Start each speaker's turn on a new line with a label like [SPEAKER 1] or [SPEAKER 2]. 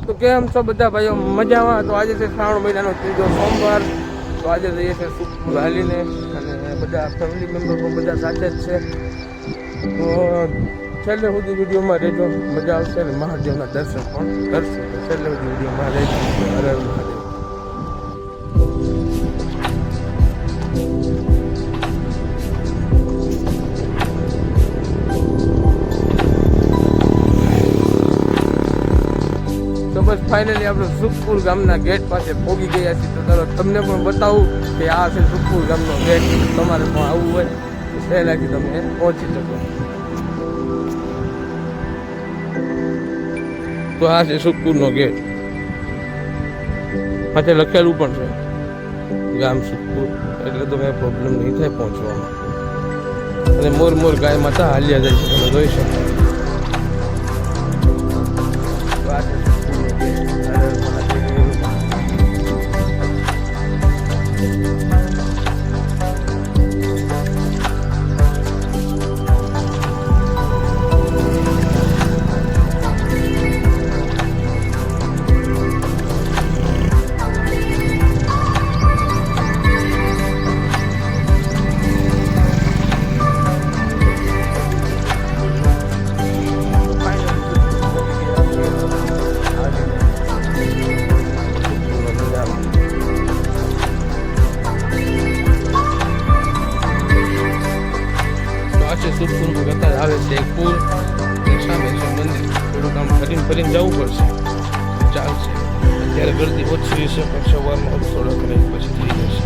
[SPEAKER 1] તો કેમ છો બધા ભાઈઓ મજામાં? તો આજે છે શ્રાવણ મહિનાનો ત્રીજો સોમવાર. તો આજે જઈએ છે સુખપુર હાલીને અને બધા ફેમિલી મેમ્બર પણ બધા સાથે જ છે. તો છેલ્લે સુધી વિડીયોમાં રહેજો, મજા આવશે અને મહાદેવના દર્શન પણ કરશું. તો છેલ્લે સુધી વિડીયોમાં રહેજો. હર હર મહાદેવ. તો બસ ફાઇનલી આપણે સુખપુર ગામના ગેટ પાસે પહોંચી ગયા છીએ. તો ચાલો તમને પણ બતાવું કે આ છે સુખપુર ગામનો ગેટ. તમારે પણ આવવું હોય તો સહેલાઈથી તમે પહોંચી શકો. તો આ છે સુખપુરનો ગેટ. સાથે લખેલું પણ છે ગામ સુખપુર, એટલે તો કંઈ પ્રોબ્લેમ નહીં થાય પહોંચવામાં. અને મોર ગાય માતા હાલ્યા જાય છે, તમે જોઈ શકો. તો આ છે સુખપુરનો ગેટ. સુખપુર અત્યારે આવે છે એક પુલ, સામે છે મંદિર. થોડુંક આમ ફરીને જવું પડશે, ચાલશે. અત્યારે ગરદી ઓછી છે, પણ સવારમાં થોડોક પછી થઈ જશે.